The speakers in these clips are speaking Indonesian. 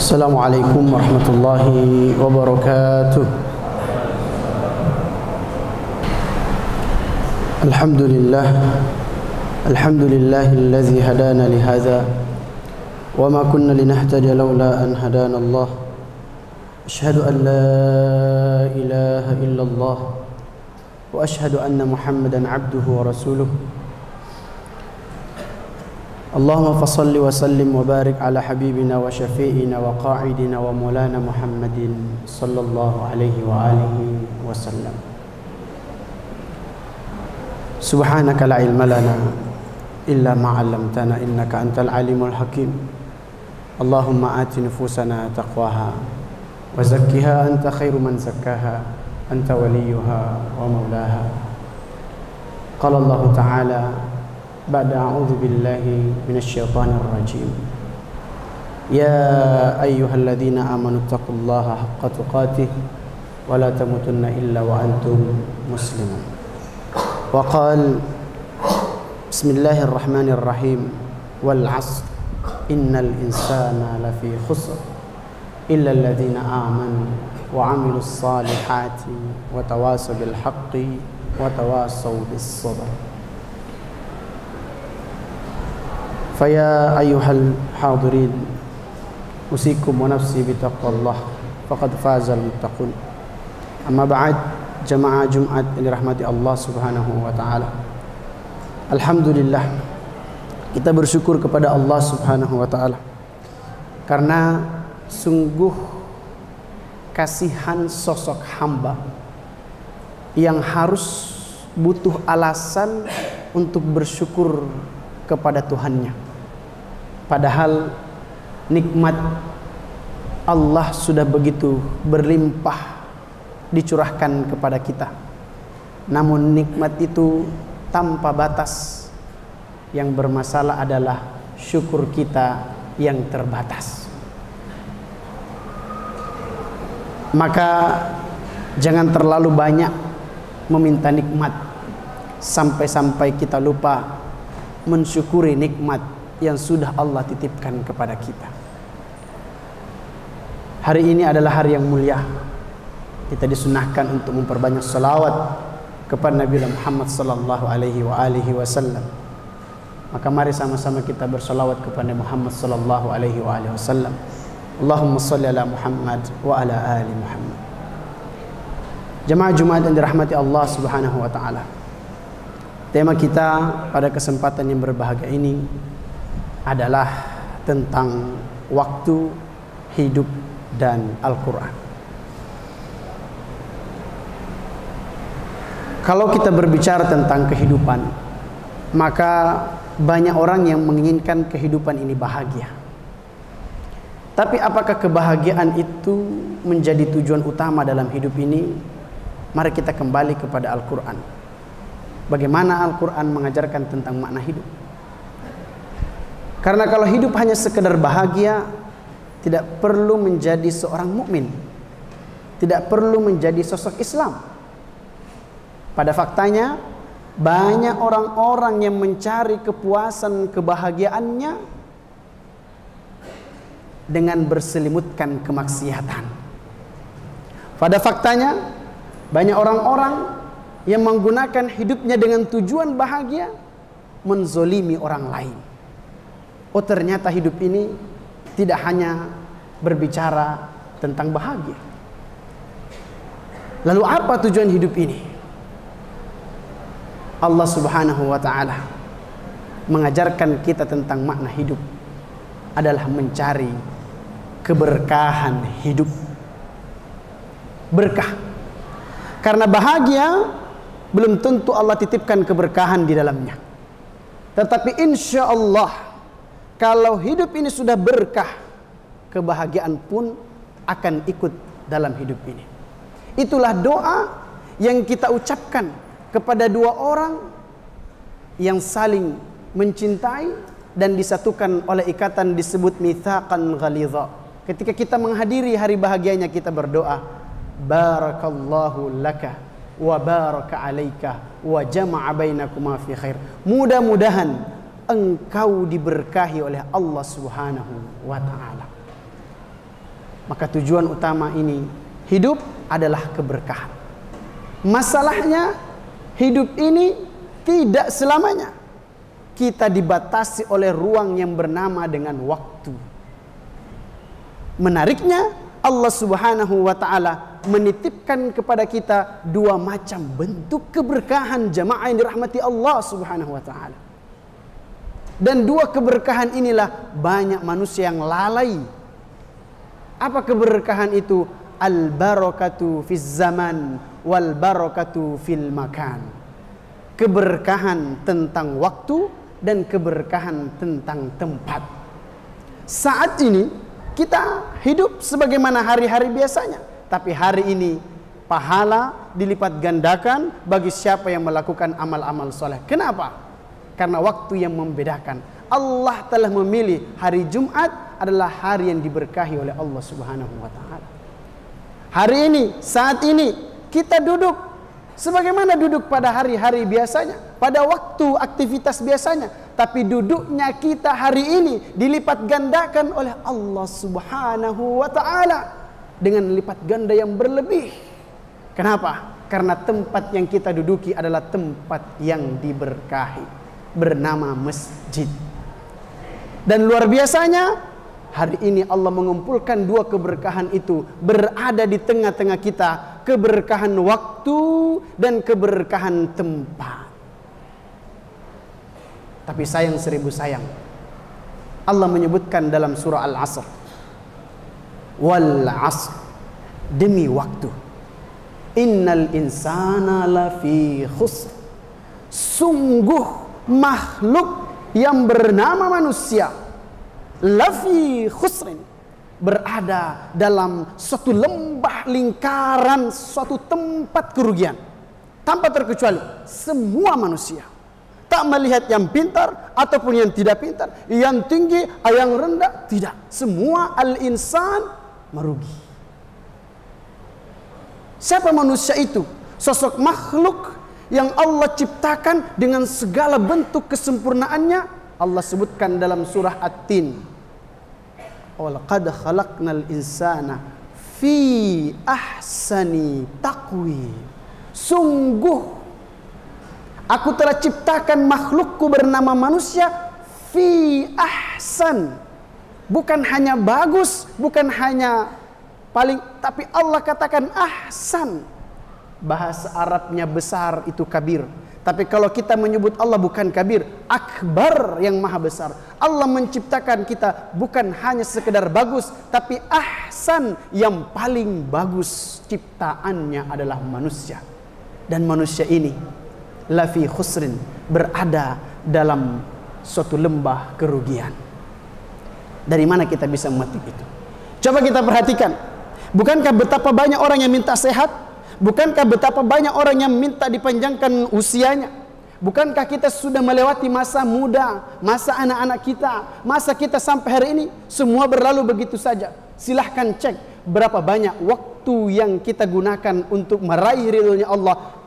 Assalamualaikum warahmatullahi wabarakatuh. Alhamdulillahilladzi hadana lihadza wa ma kunna linahtadiya laula an hadana Allah. Asyhadu an la ilaha illallah wa asyhadu anna Muhammadan abduhu wa rasuluh. Allahumma fassalli wa sallim wa barik ala habibina wa syafi'ina wa qa'idina wa maulana Muhammadin sallallahu alaihi wa alihi wa sallam. Subhanaka la ilma lana illa ma 'allamtana innaka antal alimul hakim. Allahumma ati nufusana taqwaha wa zakkiha anta khairu man zakkaha anta waliyuha wa maulaha. Qala Allah ta'ala ba'da a'udzu billahi minasyaitonir rajim. Ya ayyuhalladzina amanu taqullaha haqqa tuqatih wa la tamutunna illa wa antum muslimun. Wa qala bismillahirrahmanirrahim wal 'asr innal insana lafi khusr illa alladzina amanu wa 'amilus salihati wa tawasaw bil haqqi wa tawasaw bis sabr. Faya ayyuhal hadirin usikum wa nafsi bitaqwallah faqad fazal muttaqun. Amma ba'd, jamaah Jumat yang dirahmati Allah Subhanahu wa taala. Alhamdulillah, kita bersyukur kepada Allah Subhanahu wa taala karena sungguh kasihan sosok hamba yang harus butuh alasan untuk bersyukur kepada Tuhannya. Padahal nikmat Allah sudah begitu berlimpah dicurahkan kepada kita. Namun nikmat itu tanpa batas. Yang bermasalah adalah syukur kita yang terbatas. Maka jangan terlalu banyak meminta nikmat sampai-sampai kita lupa mensyukuri nikmat yang sudah Allah titipkan kepada kita. Hari ini adalah hari yang mulia. Kita disunahkan untuk memperbanyak salawat kepada Nabi Muhammad sallallahu alaihi wasallam. Maka mari sama-sama kita bersalawat kepada Muhammad sallallahu alaihi wasallam. Allahumma shalli ala Muhammad wa ala ali Muhammad. Jemaah Jumat yang dirahmati Allah Subhanahu wa taala. Tema kita pada kesempatan yang berbahagia ini adalah tentang waktu, hidup, dan Al-Quran. Kalau kita berbicara tentang kehidupan, maka banyak orang yang menginginkan kehidupan ini bahagia. Tapi apakah kebahagiaan itu menjadi tujuan utama dalam hidup ini? Mari kita kembali kepada Al-Quran. Bagaimana Al-Quran mengajarkan tentang makna hidup? Karena kalau hidup hanya sekedar bahagia, tidak perlu menjadi seorang mukmin, tidak perlu menjadi sosok Islam. Pada faktanya, banyak orang-orang yang mencari kepuasan kebahagiaannya dengan berselimutkan kemaksiatan. Pada faktanya, banyak orang-orang yang menggunakan hidupnya dengan tujuan bahagia menzolimi orang lain. Oh, ternyata hidup ini tidak hanya berbicara tentang bahagia. Lalu apa tujuan hidup ini? Allah Subhanahu wa taala mengajarkan kita tentang makna hidup adalah mencari keberkahan hidup. Berkah. Karena bahagia belum tentu Allah titipkan keberkahan di dalamnya. Tetapi insya Allah, kalau hidup ini sudah berkah, kebahagiaan pun akan ikut dalam hidup ini. Itulah doa yang kita ucapkan kepada dua orang yang saling mencintai dan disatukan oleh ikatan disebut mitsaqan ghalidha. Ketika kita menghadiri hari bahagianya, kita berdoa, barakallahu laka wa baraka alaika wa jama'a bainakuma fi khair. Mudah-mudahan engkau diberkahi oleh Allah Subhanahu wa ta'ala. Maka tujuan utama ini, hidup adalah keberkahan. Masalahnya, hidup ini tidak selamanya. Kita dibatasi oleh ruang yang bernama dengan waktu. Menariknya, Allah Subhanahu wa ta'ala menitipkan kepada kita dua macam bentuk keberkahan jamaah yang dirahmati Allah Subhanahu wa ta'ala. Dan dua keberkahan inilah banyak manusia yang lalai. Apa keberkahan itu? Al-barakatu fiz zaman wal barakatu fil makan. Keberkahan tentang waktu dan keberkahan tentang tempat. Saat ini kita hidup sebagaimana hari-hari biasanya. Tapi hari ini pahala dilipat gandakan bagi siapa yang melakukan amal-amal soleh. Kenapa? Karena waktu yang membedakan. Allah telah memilih hari Jumat adalah hari yang diberkahi oleh Allah Subhanahu wa ta'ala. Hari ini, saat ini kita duduk sebagaimana duduk pada hari-hari biasanya, pada waktu aktivitas biasanya. Tapi duduknya kita hari ini dilipat gandakan oleh Allah Subhanahu wa ta'ala dengan lipat ganda yang berlebih. Kenapa? Karena tempat yang kita duduki adalah tempat yang diberkahi, bernama masjid. Dan luar biasanya, hari ini Allah mengumpulkan dua keberkahan itu berada di tengah-tengah kita. Keberkahan waktu dan keberkahan tempat. Tapi sayang seribu sayang, Allah menyebutkan dalam surah Al-Asr, wal asr, demi waktu, innal insana lafi khusr, sungguh makhluk yang bernama manusia lafi khusrin, berada dalam suatu lembah lingkaran, suatu tempat kerugian tanpa terkecuali. Semua manusia, tak melihat yang pintar ataupun yang tidak pintar, yang tinggi, yang rendah, tidak. Semua al-insan merugi. Siapa manusia itu? Sosok makhluk yang Allah ciptakan dengan segala bentuk kesempurnaannya. Allah sebutkan dalam surah At-Tin, walaqad khalaqnal insana fi ahsani taqwim. Sungguh aku telah ciptakan makhlukku bernama manusia fi ahsan. Bukan hanya bagus, bukan hanya paling, tapi Allah katakan ahsan. Bahasa Arabnya besar itu kabir. Tapi kalau kita menyebut Allah bukan kabir, akbar, yang maha besar. Allah menciptakan kita bukan hanya sekedar bagus, tapi ahsan, yang paling bagus ciptaannya adalah manusia. Dan manusia ini lafi khusrin, berada dalam suatu lembah kerugian. Dari mana kita bisa memetik itu? Coba kita perhatikan. Bukankah betapa banyak orang yang minta sehat? Bukankah betapa banyak orang yang minta dipanjangkan usianya? Bukankah kita sudah melewati masa muda, masa anak-anak kita, masa kita sampai hari ini? Semua berlalu begitu saja. Silahkan cek berapa banyak waktu yang kita gunakan untuk meraih ridhonya Allah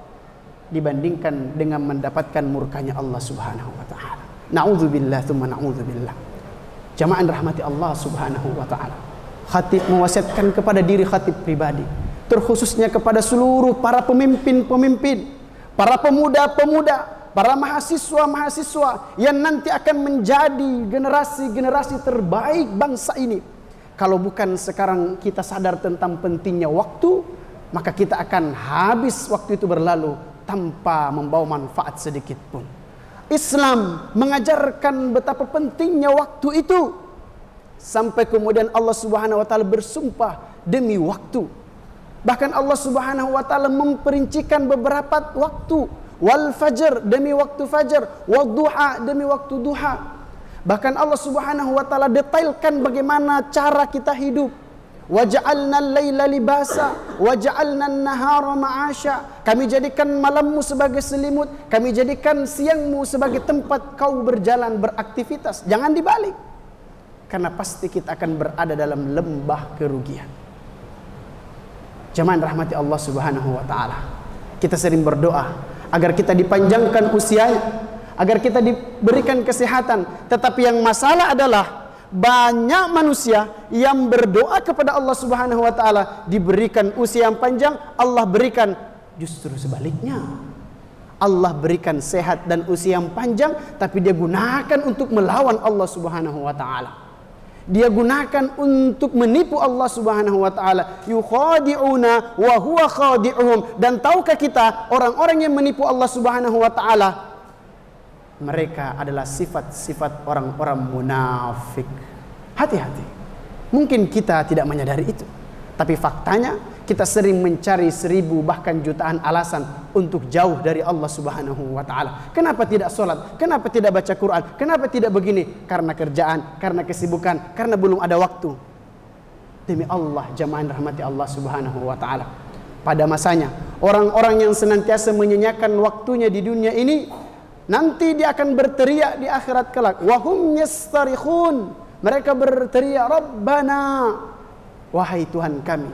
dibandingkan dengan mendapatkan murkanya Allah Subhanahu wa ta'ala. Na'udzubillah thumma na'udzubillah. Jamaah rahmati Allah Subhanahu wa ta'ala. Khatib mewasiatkan kepada diri khatib pribadi, terkhususnya kepada seluruh para pemimpin-pemimpin, para pemuda-pemuda, para mahasiswa-mahasiswa yang nanti akan menjadi generasi-generasi terbaik bangsa ini. Kalau bukan sekarang kita sadar tentang pentingnya waktu, maka kita akan habis waktu itu berlalu tanpa membawa manfaat sedikit pun. Islam mengajarkan betapa pentingnya waktu itu. Sampai kemudian Allah Subhanahu wa ta'ala bersumpah demi waktu. Bahkan Allah Subhanahu wa ta'ala memperincikan beberapa waktu. Wal fajr, demi waktu fajar. Wal duha, demi waktu duha. Bahkan Allah Subhanahu wa ta'ala detailkan bagaimana cara kita hidup. Waja'alna al-laila libasa waja'alna an-nahara ma'asha. Kami jadikan malammu sebagai selimut, kami jadikan siangmu sebagai tempat kau berjalan beraktivitas. Jangan dibalik. Karena pasti kita akan berada dalam lembah kerugian. Jamaah rahmati Allah Subhanahu wa ta'ala, kita sering berdoa agar kita dipanjangkan usianya, agar kita diberikan kesehatan. Tetapi yang masalah adalah banyak manusia yang berdoa kepada Allah Subhanahu wa taala diberikan usia yang panjang, Allah berikan justru sebaliknya. Allah berikan sehat dan usia yang panjang, tapi dia gunakan untuk melawan Allah Subhanahu wa taala. Dia gunakan untuk menipu Allah Subhanahu wa taala. Yukhadi'una wa huwa khadi'uhum. Dan tahukah kita, orang-orang yang menipu Allah Subhanahu wa taala, mereka adalah sifat-sifat orang-orang munafik. Hati-hati. Mungkin kita tidak menyadari itu, tapi faktanya kita sering mencari 1000 bahkan jutaan alasan untuk jauh dari Allah Subhanahu wa taala. Kenapa tidak sholat? Kenapa tidak baca Quran? Kenapa tidak begini? Karena kerjaan, karena kesibukan, karena belum ada waktu. Demi Allah, jamaah rahmati Allah Subhanahu wa taala, pada masanya orang-orang yang senantiasa menyanyiakan waktunya di dunia ini, nanti dia akan berteriak di akhirat kelak. Wahum yastarikhun. Mereka berteriak, Rabbana, wahai Tuhan kami,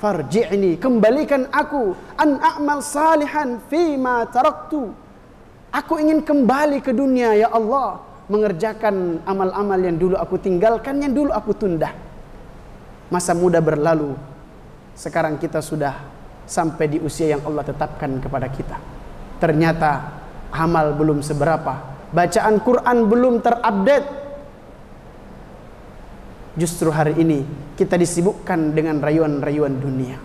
farji'ni, kembalikan aku, an a'mal salihan fima taraktu. Aku ingin kembali ke dunia ya Allah, mengerjakan amal-amal yang dulu aku tinggalkan, yang dulu aku tunda. Masa muda berlalu, sekarang kita sudah sampai di usia yang Allah tetapkan kepada kita. Ternyata amal belum seberapa, bacaan Quran belum terupdate. Justru hari ini kita disibukkan dengan rayuan-rayuan dunia.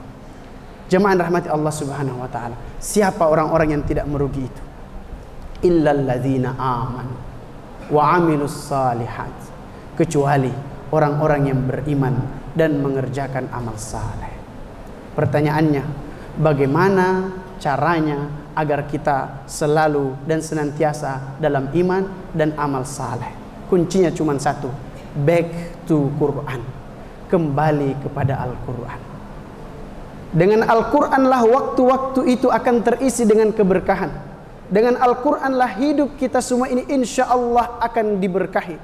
Jemaah rahmati Allah Subhanahu wa taala, siapa orang-orang yang tidak merugi itu? Illal ladzina amanu wa amilus salihat, kecuali orang-orang yang beriman dan mengerjakan amal saleh. Pertanyaannya, bagaimana caranya agar kita selalu dan senantiasa dalam iman dan amal saleh? Kuncinya cuma satu, back to Quran, kembali kepada Al-Quran. Dengan Al-Quran lah waktu-waktu itu akan terisi dengan keberkahan. Dengan Al-Quran lah hidup kita semua ini insya Allah akan diberkahi.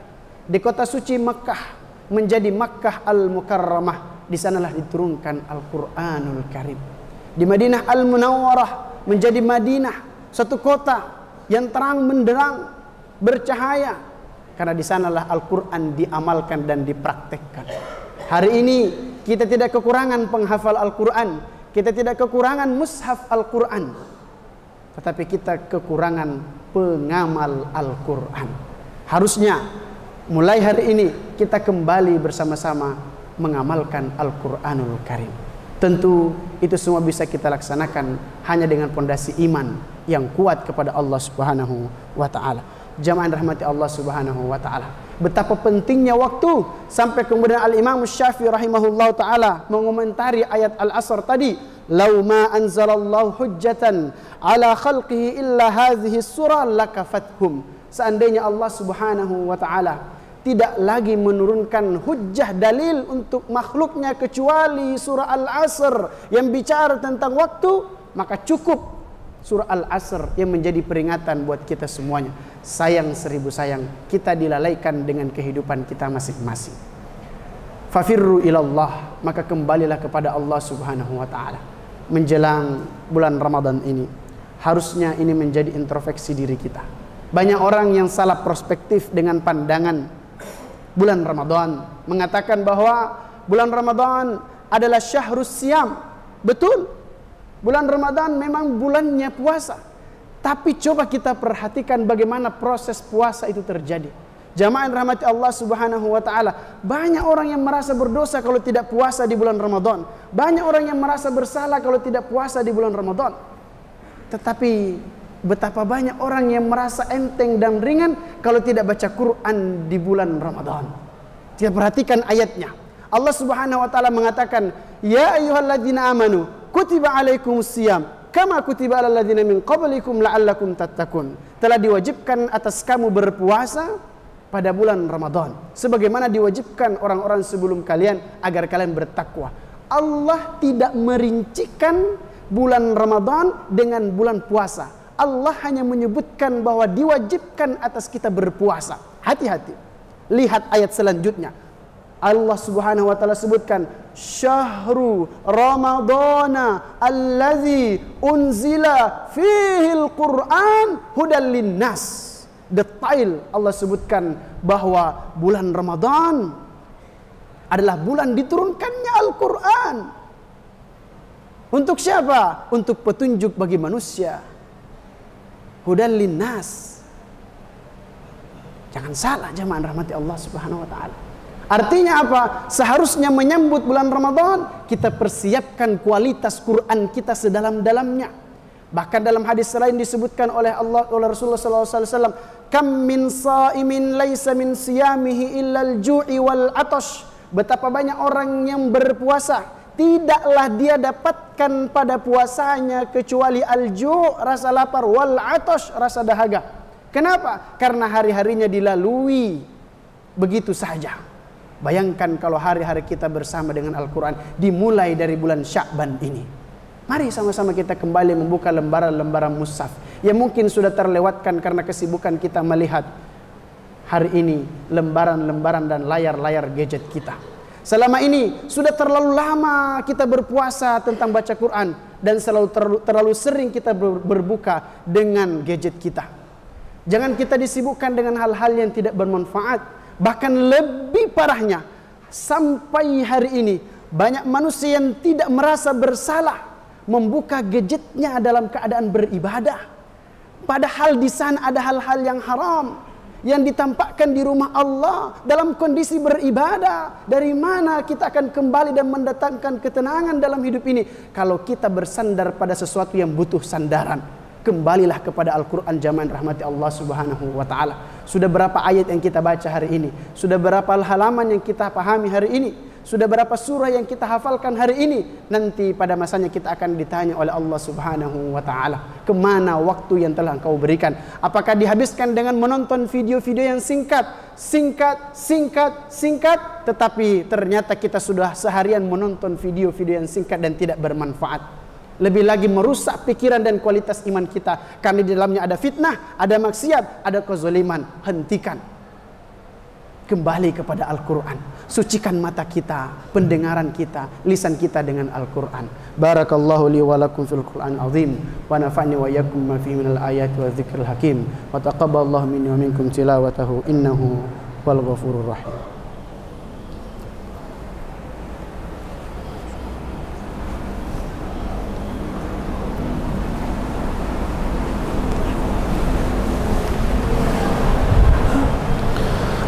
Di kota suci Makkah menjadi Makkah Al-Mukarramah, di sanalah diturunkan Al-Quranul Karim. Di Madinah Al-Munawwarah menjadi Madinah, satu kota yang terang menderang, bercahaya, karena di sanalah Al-Quran diamalkan dan dipraktekkan. Hari ini kita tidak kekurangan penghafal Al-Quran, kita tidak kekurangan mushaf Al-Quran, tetapi kita kekurangan pengamal Al-Quran. Harusnya mulai hari ini kita kembali bersama-sama mengamalkan Al-Quranul Karim. Tentu itu semua bisa kita laksanakan hanya dengan pondasi iman yang kuat kepada Allah Subhanahu wa taala. Jamaah rahmati Allah Subhanahu wa taala, betapa pentingnya waktu sampai kemudian Al-Imam Syafi'i rahimahullahu taala mengomentari ayat Al-Asr tadi, "Lau ma anzalallahu hujjatan ala khalqihi illa hadhihi surah lakafathum." Seandainya Allah Subhanahu wa taala tidak lagi menurunkan hujjah dalil untuk makhluknya kecuali surah Al-Asr yang bicara tentang waktu, maka cukup surah Al-Asr yang menjadi peringatan buat kita semuanya. Sayang 1000 sayang, kita dilalaikan dengan kehidupan kita masing-masing. Fafirru ilallah, maka kembalilah kepada Allah Subhanahu wa taala. Menjelang bulan Ramadan ini, harusnya ini menjadi introspeksi diri kita. Banyak orang yang salah perspektif dengan pandangan bulan Ramadan, mengatakan bahwa bulan Ramadan adalah syahrus siam. Betul, bulan Ramadan memang bulannya puasa. Tapi coba kita perhatikan bagaimana proses puasa itu terjadi. Jamaah yang rahmati Allah Subhanahu wa taala, banyak orang yang merasa berdosa kalau tidak puasa di bulan Ramadan. Banyak orang yang merasa bersalah kalau tidak puasa di bulan Ramadan. Tetapi betapa banyak orang yang merasa enteng dan ringan kalau tidak baca Quran di bulan Ramadan. Kita perhatikan ayatnya. Allah Subhanahu wa taala mengatakan, "Ya ayyuhalladzina amanu, kutiba alaikumusiyam kama kutiba alal ladzina min qablikum la'allakum tattaqun." Telah diwajibkan atas kamu berpuasa pada bulan Ramadan sebagaimana diwajibkan orang-orang sebelum kalian agar kalian bertakwa. Allah tidak merincikan bulan Ramadan dengan bulan puasa. Allah hanya menyebutkan bahwa diwajibkan atas kita berpuasa. Hati-hati. Lihat ayat selanjutnya. Allah Subhanahu wa taala sebutkan, "Syahru Ramadana allazi unzila fihil Qur'an hudal linnas." detail Allah sebutkan bahwa bulan Ramadan adalah bulan diturunkannya Al-Quran. Untuk siapa? Untuk petunjuk bagi manusia. Hudan linnas. Jangan salah jemaah rahmati Allah Subhanahu wa taala. Artinya apa? Seharusnya menyambut bulan Ramadan, kita persiapkan kualitas Quran kita sedalam-dalamnya. Bahkan dalam hadis lain disebutkan oleh Rasulullah SAW, kam min saimin laisa min siyamihi illal ju'i wal atash. Betapa banyak orang yang berpuasa, tidaklah dia dapatkan pada puasanya kecuali al-ju', rasa lapar, wal atash, rasa dahaga. Kenapa? Karena hari-harinya dilalui begitu saja. Bayangkan kalau hari-hari kita bersama dengan Al-Quran dimulai dari bulan Sya'ban ini. Mari sama-sama kita kembali membuka lembaran-lembaran mushaf yang mungkin sudah terlewatkan karena kesibukan kita melihat hari ini lembaran-lembaran dan layar-layar gadget kita. Selama ini sudah terlalu lama kita berpuasa tentang baca Quran dan terlalu sering kita berbuka dengan gadget kita. Jangan kita disibukkan dengan hal-hal yang tidak bermanfaat. Bahkan lebih parahnya, sampai hari ini banyak manusia yang tidak merasa bersalah membuka gadgetnya dalam keadaan beribadah. Padahal di sana ada hal-hal yang haram yang ditampakkan di rumah Allah dalam kondisi beribadah. Dari mana kita akan kembali dan mendatangkan ketenangan dalam hidup ini kalau kita bersandar pada sesuatu yang butuh sandaran? Kembalilah kepada Al-Quran jamaah rahmati Allah Subhanahu wa ta'ala. Sudah berapa ayat yang kita baca hari ini? Sudah berapa halaman yang kita pahami hari ini? Sudah berapa surah yang kita hafalkan hari ini? Nanti pada masanya kita akan ditanya oleh Allah Subhanahu wa ta'ala, kemana waktu yang telah engkau berikan? Apakah dihabiskan dengan menonton video-video yang singkat, tetapi ternyata kita sudah seharian menonton video-video yang singkat dan tidak bermanfaat. Lebih lagi merusak pikiran dan kualitas iman kita, karena di dalamnya ada fitnah, ada maksiat, ada kezaliman. Hentikan. Kembali kepada Al-Quran. Sucikan mata kita, pendengaran kita, lisan kita dengan Al-Quran. Barakallahu li wa lakum fil Qur'an azim, wa nafa'ni wa iyyakum ma fihi minal ayati wa dzikril hakim, wa taqabbalallahu minni wa minkum tilawatahu innahu wal ghafurur rahim.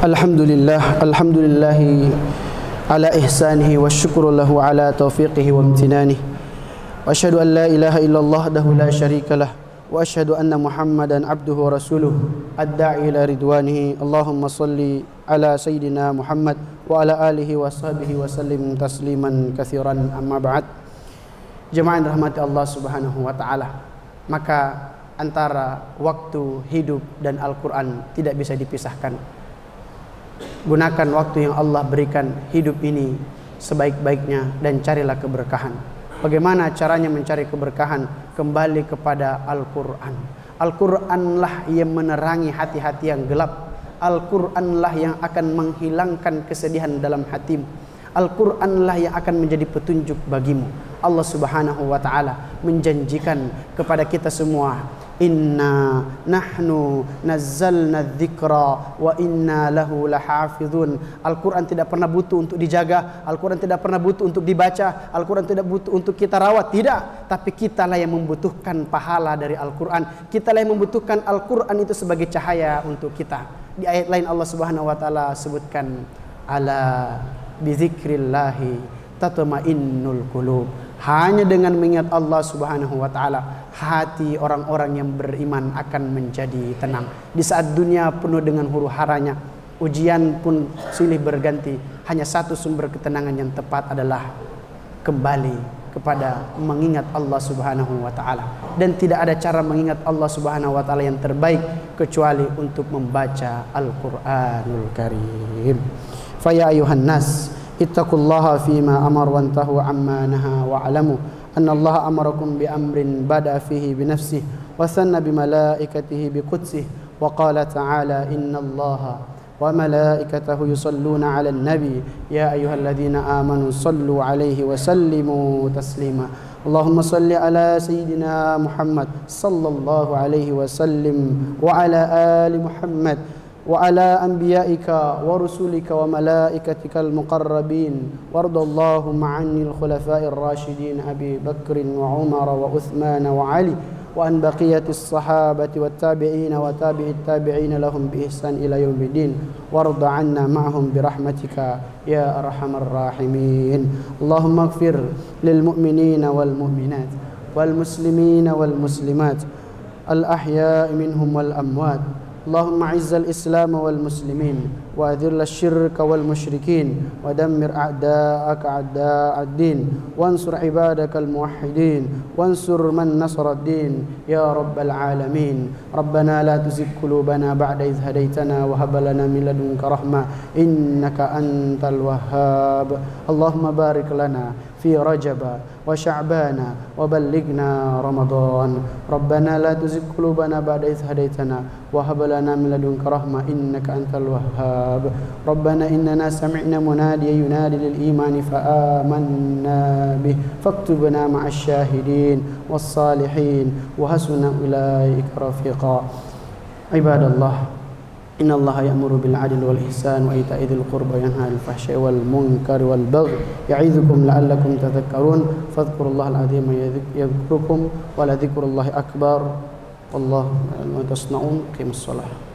Alhamdulillahi ala ihsanihi wa syukru lahu ala taufiqihi wa imtinanihi wa asyhadu an la ilaha illallah dahu la syarikalah wa asyhadu anna Muhammadan abduhu wa rasuluh ad-da'i ila ridwanihi. Allahumma salli ala sayyidina Muhammad wa ala alihi wa sahbihi wa sallim tasliman katsiran, amma ba'd. Jemaah rahmati Allah Subhanahu wa ta'ala, maka antara waktu hidup dan Al-Quran tidak bisa dipisahkan. Gunakan waktu yang Allah berikan hidup ini sebaik-baiknya dan carilah keberkahan. Bagaimana caranya mencari keberkahan? Kembali kepada Al-Quran. Al-Quranlah yang menerangi hati-hati yang gelap. Al-Quranlah yang akan menghilangkan kesedihan dalam hatimu. Al-Quranlah yang akan menjadi petunjuk bagimu. Allah Subhanahu wa ta'ala menjanjikan kepada kita semua, inna nahnu nazzalna dzikra wa inna lahu lahafizun. Al-Quran tidak pernah butuh untuk dijaga, Al-Quran tidak pernah butuh untuk dibaca, Al-Quran tidak butuh untuk kita rawat, tidak. Tapi kitalah yang membutuhkan pahala dari Al-Quran. Kitalah yang membutuhkan Al-Quran itu sebagai cahaya untuk kita. Di ayat lain Allah Subhanahu wa ta'ala sebutkan, ala bizikrillahi tatma'innul qulub. Hanya dengan mengingat Allah Subhanahu wa ta'ala, hati orang-orang yang beriman akan menjadi tenang. Di saat dunia penuh dengan huru-haranya, ujian pun silih berganti, hanya satu sumber ketenangan yang tepat adalah kembali kepada mengingat Allah Subhanahu wa ta'ala. Dan tidak ada cara mengingat Allah Subhanahu wa ta'ala yang terbaik kecuali untuk membaca Al-Quranul Karim. Faya ayuhan nas, ittaqullaha fima amar wa antahu amma naha wa alamu anna Allah amarakum bi amrin bada fihi bi nafsihi wa sanna bi malaikatihi bi qudsih wa qala ta'ala inna Allaha wa malaikatahu yusalluna 'alan nabi ya ayyuhalladzina amanu sallu 'alaihi wa sallimu taslima. Allahumma salli ala Sayyidina Muhammad sallallahu alaihi wasallam wa ala ali Muhammad wa ala anbiya'ika wa rusulika wa malaikatikal muqarrabin wardallahumma 'anil khulafa'ir rasyidin Abi Bakrin wa Umar wa Uthman wa Ali wa an baqiyatis sahabati wat tabi'in wa tabi'it tabi'in lahum bi ihsan ila yaumiddin warda 'anna ma'hum bi rahmatika ya arhamar rahimin. Allahumma ighfir lil mu'minina wal mu'minat wal muslimina wal muslimat al ahya'i minhum wal amwat. اللهم اعز الإسلام والمسلمين وأذل الشرك والمشركين ودمر أعداءك أعداء الدين وانصر عبادك الموحدين وانصر من نصر الدين يا رب العالمين. ربنا لا تزغ قلوبنا بعد إذ هديتنا وهب لنا من لدنك رحمة إنك أنت الوهاب. اللهم بارك لنا في رجب وشعبان وبلغنا رمضان. ربنا لا تزغ قلوبنا بعد إذ هديتنا وهب لنا من لدنك رحمة إنك أنت الوهاب. ربنا إننا سمعنا مناديا ينادي للإيمان فآمنا به فاكتبنا مع الشاهدين والصالحين وحسن أولئك رفيقا. عباد الله إن الله يأمر بالعدل والإحسان وإيتاء ذي القربى وينهى عن الفحشاء والمنكر والبغي يعظكم لعلكم تذكرون فاذكروا الله العظيم يذكركم ولذكر الله أكبر والله ما تصنعون. قيموا الصلاة.